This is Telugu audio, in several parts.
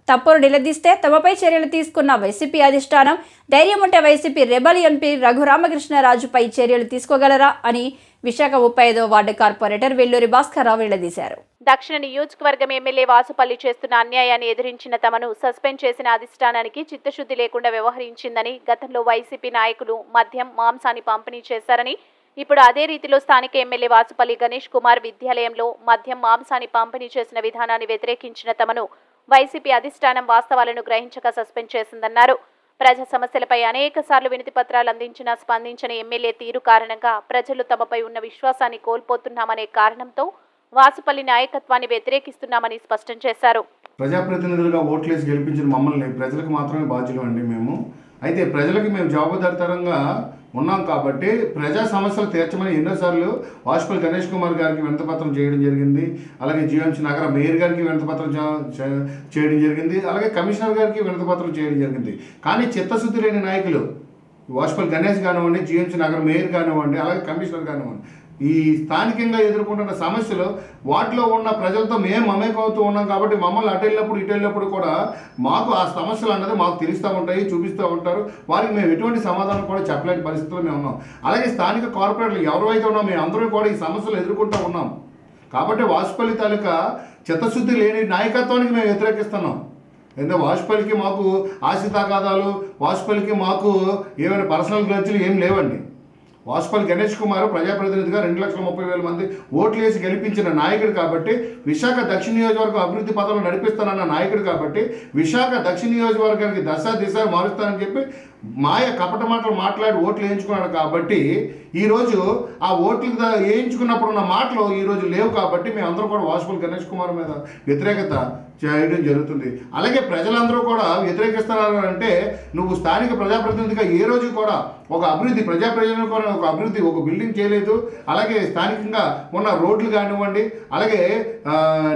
తప్పును నిలదీస్తే తమపై చర్యలు తీసుకున్న వైసీపీ అధిష్టానం ధైర్యం ఉంటే వైసీపీ రెబల్ ఎంపీ రఘురామకృష్ణరాజుపై చర్యలు తీసుకోగలరా అని విశాఖ 35వ వార్డు కార్పొరేటర్ వెల్లూరి భాస్కర్రావు నిలదీశారు. దక్షిణ నియోజకవర్గం ఎమ్మెల్యే వాసుపల్లి చేస్తున్న అన్యాయాన్ని ఎదిరించిన తమను సస్పెండ్ చేసిన అధిష్టానానికి చిత్తశుద్ధి లేకుండా వ్యవహరించిందని, గతంలో వైసీపీ నాయకులు మద్యం మాంసాన్ని పంపిణీ చేశారని, ఇప్పుడు అదే రీతిలో స్థానిక ఎమ్మెల్యే వాసుపల్లి గణేష్ కుమార్ విద్యాలయంలో మద్యం మాంసాన్ని పంపిణీ చేసిన విధానాన్ని వ్యతిరేకించిన తమను వైసీపీ అధిష్టానం వాస్తవాలను గ్రహించక సస్పెండ్ చేసిందన్నారు. ప్రజా సమస్యలపై అనేక సార్లు వినతి పత్రాలు అందించినా స్పందించని ఎమ్మెల్యే తీరు కారణంగా ప్రజలు తమపై ఉన్న విశ్వాసాన్ని కోల్పోతున్నామనే కారణంతో వాసుపల్లి నాయకత్వాన్ని వ్యతిరేకిస్తున్నామని స్పష్టం చేశారు. ప్రజాప్రతినిధులుగా ఓట్లేసి గెలిపించిన మమ్మల్ని ప్రజలకు మాత్రమే బాధ్యులు అండి. మేము అయితే ప్రజలకి మేము జవాబుదారితనంగా ఉన్నాం కాబట్టి ప్రజా సమస్యలు తీర్చమని ఎన్నోసార్లు వాసుపల్లి గణేష్ కుమార్ గారికి వినతిపత్రం చేయడం జరిగింది. అలాగే జీఎంసీ నగర మేయర్ గారికి వినతిపత్రం చేయడం జరిగింది. అలాగే కమిషనర్ గారికి వినతిపత్రం చేయడం జరిగింది. కానీ చిత్తశుద్ధి లేని నాయకులు వాసుపల్లి గణేష్ కానివ్వండి, జీఎంసీ నగర మేయర్ కానివ్వండి, అలాగే కమిషనర్ కానివ్వండి, ఈ స్థానికంగా ఎదుర్కొంటున్న సమస్యలు వాటిలో ఉన్న ప్రజలతో మేము మమేకవుతూ ఉన్నాం కాబట్టి మమ్మల్ని అటు వెళ్ళినప్పుడు ఇటు వెళ్ళినప్పుడు కూడా మాకు ఆ సమస్యలు అన్నది మాకు తెలుస్తూ ఉంటాయి, చూపిస్తూ ఉంటారు. వారికి మేము ఎటువంటి సమాధానం కూడా చెప్పలేని పరిస్థితుల్లో మేము ఉన్నాం. అలాగే స్థానిక కార్పొరేటర్లు ఎవరైతే ఉన్నాం మేము అందరూ కూడా ఈ సమస్యలు ఎదుర్కొంటూ ఉన్నాం. కాబట్టి వాసుపల్లి తాలూకా చిత్తశుద్ధి లేని నాయకత్వానికి మేము వ్యతిరేకిస్తున్నాం. ఎందుకంటే వాసుపల్లికి మాకు ఆశితాగాదాలు, వాసుపల్లికి మాకు ఏమైనా పర్సనల్ గ్రడ్జులు ఏం లేవండి. వాసుపల్లి గణేష్ కుమార్ ప్రజాప్రతినిధిగా 2,30,000 మంది ఓట్లు వేసి గెలిపించిన నాయకుడు కాబట్టి, విశాఖ దక్షిణ నియోజకవర్గం అభివృద్ధి పథంలో నడిపిస్తానన్న నాయకుడు కాబట్టి, విశాఖ దక్షిణ నియోజకవర్గానికి దిశ మారుస్తానని చెప్పి మాయ కపట మాటలు మాట్లాడి ఓట్లు వేయించుకున్నాడు. కాబట్టి ఈరోజు ఆ ఓట్లు వేయించుకున్నప్పుడు ఉన్న మాటలు ఈరోజు లేవు. కాబట్టి మేమందరం కూడా వాసుపల్లి గణేష్ కుమార్ మీద వ్యతిరేకత చేయడం జరుగుతుంది. అలాగే ప్రజలందరూ కూడా వ్యతిరేకిస్తున్నారు అంటే, నువ్వు స్థానిక ప్రజాప్రతినిధిగా ఏ రోజు కూడా ఒక అభివృద్ధి ప్రజలను కూడా ఒక అభివృద్ధి ఒక బిల్డింగ్ చేయలేదు. అలాగే స్థానికంగా ఉన్న రోడ్లు కానివ్వండి, అలాగే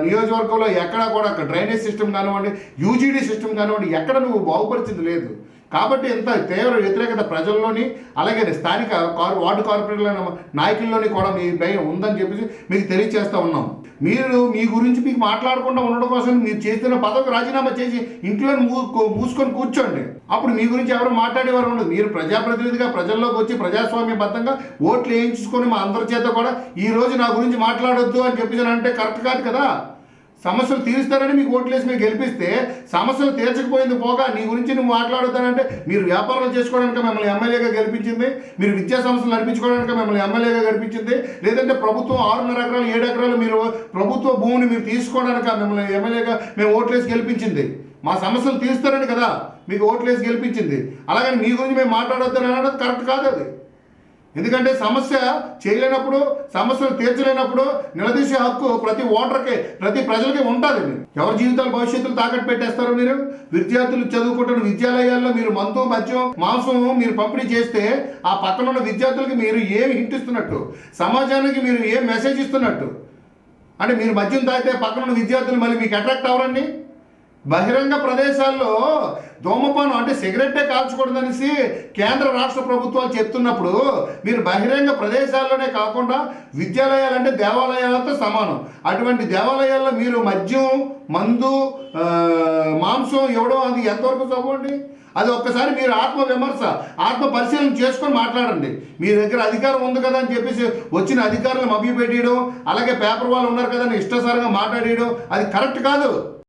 నియోజకవర్గంలో ఎక్కడా కూడా డ్రైనేజ్ సిస్టమ్ కానివ్వండి, యూజీడీ సిస్టమ్ కానివ్వండి, ఎక్కడ నువ్వు బాగుపరిచింది లేదు. కాబట్టి ఎంత తీవ్ర వ్యతిరేకత ప్రజల్లోని అలాగే స్థానిక వార్డు కార్పొరేటర్ల నాయకుల్లోని కూడా మీ భయం ఉందని చెప్పేసి మీకు తెలియజేస్తూ ఉన్నాం. మీరు మీ గురించి మీకు మాట్లాడకుండా ఉండడం కోసం మీరు చేస్తున్న పదవికి రాజీనామా చేసి ఇంట్లో మూసుకొని కూర్చోండి. అప్పుడు మీ గురించి ఎవరు మాట్లాడేవారు ఉండదు. మీరు ప్రజాప్రతినిధిగా ప్రజల్లోకి వచ్చి ప్రజాస్వామ్యబద్ధంగా ఓట్లు వేయించుకొని మా అందరి చేత కూడా ఈరోజు నా గురించి మాట్లాడొద్దు అని చెప్పేసి అంటే కరెక్ట్ కాదు కదా. సమస్యలు తీరుస్తారని మీకు ఓట్లేసి మీరు గెలిపిస్తే సమస్యలు తీర్చకపోయింది పోగా నీ గురించి నువ్వు మాట్లాడొద్దానంటే, మీరు వ్యాపారాలు చేసుకోవడానికి మిమ్మల్ని ఎమ్మెల్యేగా గెలిపించింది, మీరు విద్యా సంస్థలు నడిపించుకోవడానికి మిమ్మల్ని ఎమ్మెల్యేగా గెలిపించింది, లేదంటే ప్రభుత్వం 6.5 ఎకరాలు 7 ఎకరాలు మీరు ప్రభుత్వ భూమిని మీరు తీసుకోవడానికి మిమ్మల్ని ఎమ్మెల్యేగా మేము ఓట్లేసి గెలిపించింది. మా సమస్యలు తీరుస్తారని కదా మీకు ఓట్లేసి గెలిపించింది. అలాగని మీ గురించి మేము మాట్లాడొద్దని అనడం కరెక్ట్ కాదు అది. ఎందుకంటే సమస్య చేయలేనప్పుడు, సమస్యలు తీర్చలేనప్పుడు నిలదీసే హక్కు ప్రతి ఓటర్కి ప్రతి ప్రజలకి ఉంటుంది. ఎవరి జీవితాల భవిష్యత్తులు తాకట్టు పెట్టేస్తారు. మీరు విద్యార్థులు చదువుకుంటున్న విద్యాలయాల్లో మీరు మందు మద్యం మాంసం మీరు పంపిణీ చేస్తే ఆ పక్కన ఉన్న విద్యార్థులకి మీరు ఏమి హింట్ ఇస్తున్నట్టు, సమాజానికి మీరు ఏం మెసేజ్ ఇస్తున్నట్టు? అంటే మీరు మద్యం తాగితే పక్కన ఉన్న విద్యార్థులు మళ్ళీ మీకు అట్రాక్ట్ అవ్వరండి. బహిరంగ ప్రదేశాల్లో ధూమపానం అంటే సిగరెట్టే కాల్చకూడదనేసి కేంద్ర రాష్ట్ర ప్రభుత్వాలు చెప్తున్నప్పుడు మీరు బహిరంగ ప్రదేశాల్లోనే కాకుండా విద్యాలయాలంటే దేవాలయాలతో సమానం. అటువంటి దేవాలయాల్లో మీరు మద్యం మందు మాంసం ఇవ్వడం అది ఎంతవరకు చదవండి? అది ఒక్కసారి మీరు ఆత్మ పరిశీలన చేసుకొని మాట్లాడండి. మీ దగ్గర అధికారం ఉంది కదా అని చెప్పేసి వచ్చిన అధికారులను మభ్యపెట్టేయడం, అలాగే పేపర్ వాళ్ళు ఉన్నారు కదా అని ఇష్టసారంగా మాట్లాడేయడం అది కరెక్ట్ కాదు.